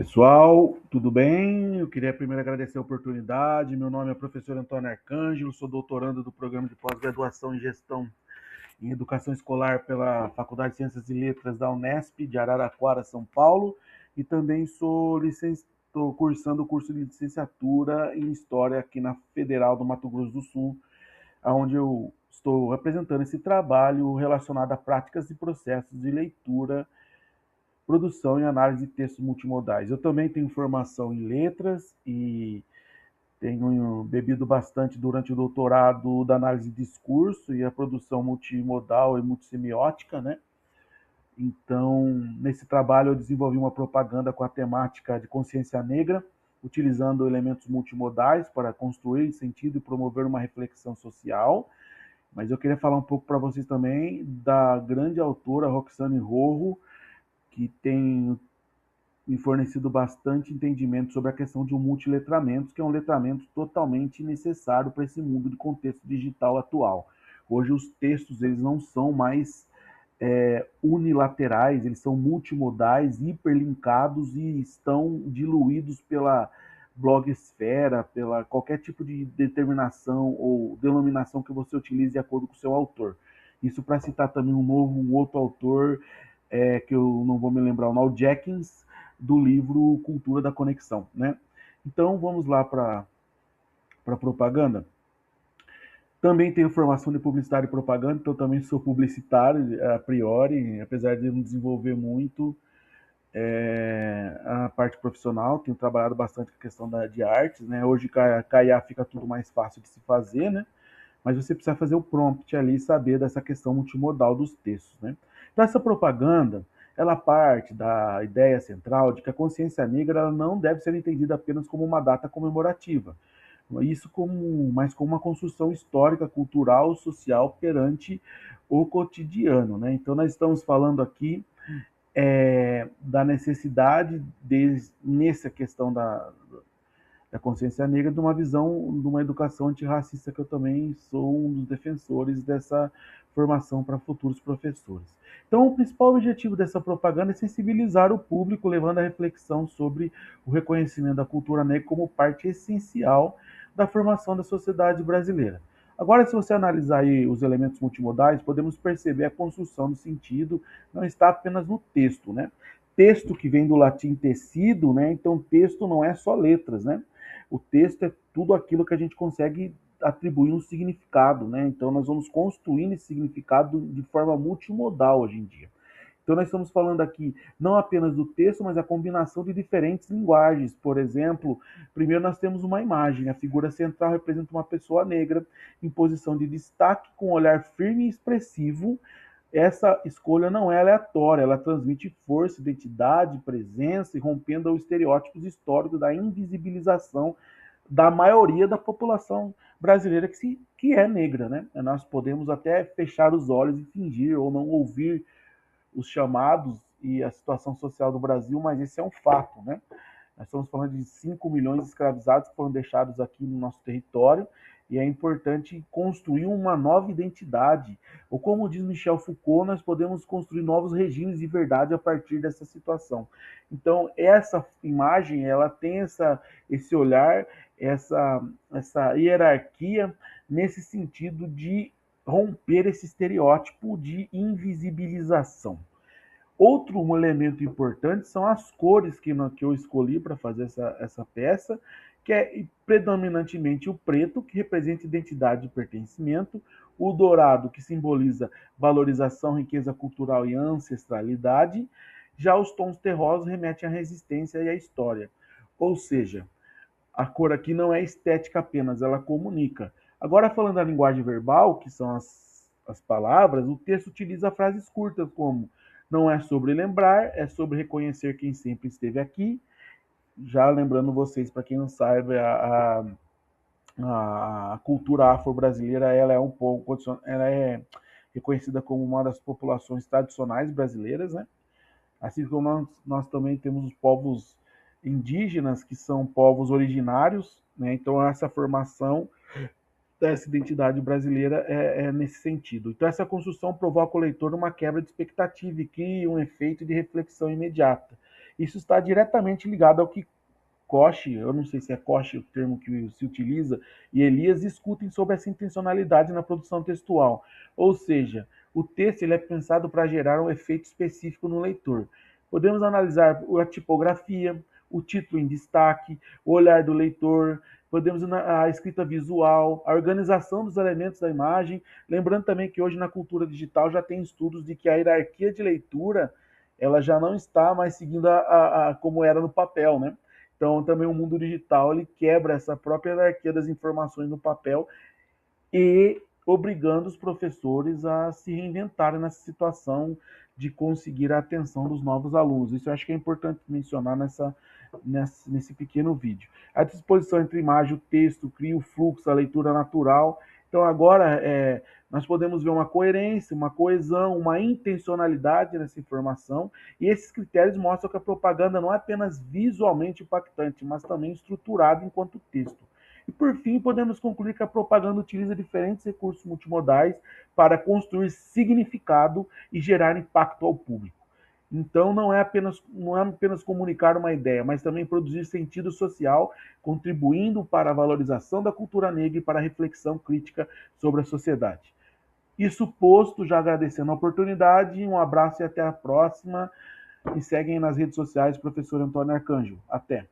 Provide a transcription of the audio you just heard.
Pessoal, tudo bem? Eu queria primeiro agradecer a oportunidade. Meu nome é professor Antônio Arcângelo, sou doutorando do programa de pós-graduação em Gestão em Educação Escolar pela Faculdade de Ciências e Letras da Unesp de Araraquara, São Paulo, e também estou cursando o curso de licenciatura em História aqui na Federal do Mato Grosso do Sul, onde eu estou representando esse trabalho relacionado a práticas e processos de leitura, produção e análise de textos multimodais. Eu também tenho formação em letras e tenho bebido bastante durante o doutorado da análise de discurso e a produção multimodal e multissemiótica, né? Então, nesse trabalho eu desenvolvi uma propaganda com a temática de consciência negra, utilizando elementos multimodais para construir sentido e promover uma reflexão social. Mas eu queria falar um pouco para vocês também da grande autora Roxane Rorro, que tem me fornecido bastante entendimento sobre a questão de um multiletramento, que é um letramento totalmente necessário para esse mundo de contexto digital atual. Hoje os textos eles não são mais unilaterais, eles são multimodais, hiperlinkados e estão diluídos pela blogosfera, pela qualquer tipo de determinação ou denominação que você utilize de acordo com o seu autor. Isso para citar também um outro autor, que eu não vou me lembrar o nome, Jenkins, do livro Cultura da Conexão, né? Então vamos lá para a propaganda. Também tenho formação de publicidade e propaganda, então também sou publicitário a priori, apesar de não desenvolver muito a parte profissional, tenho trabalhado bastante com a questão de artes, né? Hoje com a IA fica tudo mais fácil de se fazer, né? Mas você precisa fazer o prompt ali e saber dessa questão multimodal dos textos, né? Então essa propaganda, ela parte da ideia central de que a consciência negra ela não deve ser entendida apenas como uma data comemorativa, isso como, mas como uma construção histórica, cultural, social perante o cotidiano, né? Então nós estamos falando aqui da necessidade nessa questão da consciência negra, de uma visão, de uma educação antirracista, que eu também sou um dos defensores dessa formação para futuros professores. Então, o principal objetivo dessa propaganda é sensibilizar o público, levando a reflexão sobre o reconhecimento da cultura negra como parte essencial da formação da sociedade brasileira. Agora, se você analisar aí os elementos multimodais, podemos perceber a construção do sentido não está apenas no texto, né? Texto que vem do latim tecido, né? Então, texto não é só letras, né? O texto é tudo aquilo que a gente consegue atribuir um significado, né? Então nós vamos construindo esse significado de forma multimodal hoje em dia. Então nós estamos falando aqui não apenas do texto, mas a combinação de diferentes linguagens. Por exemplo, primeiro nós temos uma imagem, a figura central representa uma pessoa negra em posição de destaque, com um olhar firme e expressivo. Essa escolha não é aleatória, ela transmite força, identidade, presença e rompendo os estereótipos históricos da invisibilização da maioria da população brasileira que é negra, né? Nós podemos até fechar os olhos e fingir ou não ouvir os chamados e a situação social do Brasil, mas esse é um fato, né? Nós estamos falando de 5 milhões de escravizados que foram deixados aqui no nosso território e é importante construir uma nova identidade. Ou como diz Michel Foucault, nós podemos construir novos regimes de verdade a partir dessa situação. Então, essa imagem, ela tem esse olhar, essa hierarquia nesse sentido de romper esse estereótipo de invisibilização. Outro elemento importante são as cores que eu escolhi para fazer essa peça, que é predominantemente o preto, que representa identidade e pertencimento, o dourado, que simboliza valorização, riqueza cultural e ancestralidade, já os tons terrosos remetem à resistência e à história. Ou seja, a cor aqui não é estética apenas, ela comunica. Agora, falando da linguagem verbal, que são as palavras, o texto utiliza frases curtas como não é sobre lembrar, é sobre reconhecer quem sempre esteve aqui. Já lembrando vocês, para quem não sabe, a cultura afro-brasileira ela é um pouco, ela é reconhecida como uma das populações tradicionais brasileiras, né? Assim como nós também temos os povos indígenas, que são povos originários, né? Então essa formação dessa identidade brasileira é nesse sentido. Então essa construção provoca o leitor uma quebra de expectativa e cria um efeito de reflexão imediata. Isso está diretamente ligado ao que Koch, eu não sei se é Koch o termo que se utiliza, e Elias discutem sobre essa intencionalidade na produção textual. Ou seja, o texto ele é pensado para gerar um efeito específico no leitor. Podemos analisar a tipografia, o título em destaque, o olhar do leitor, podemos a escrita visual, a organização dos elementos da imagem. Lembrando também que hoje na cultura digital já tem estudos de que a hierarquia de leitura ela já não está mais seguindo como era no papel, né? Então, também o mundo digital ele quebra essa própria hierarquia das informações no papel e obrigando os professores a se reinventarem nessa situação de conseguir a atenção dos novos alunos. Isso eu acho que é importante mencionar nesse pequeno vídeo. A disposição entre imagem e texto cria o fluxo, a leitura natural. Então, agora, nós podemos ver uma coerência, uma coesão, uma intencionalidade nessa informação, e esses critérios mostram que a propaganda não é apenas visualmente impactante, mas também estruturada enquanto texto. E por fim, podemos concluir que a propaganda utiliza diferentes recursos multimodais para construir significado e gerar impacto ao público. Então, não é apenas comunicar uma ideia, mas também produzir sentido social, contribuindo para a valorização da cultura negra e para a reflexão crítica sobre a sociedade. Isso posto, já agradecendo a oportunidade, um abraço e até a próxima. Me seguem nas redes sociais, professor Antônio Arcanjo. Até!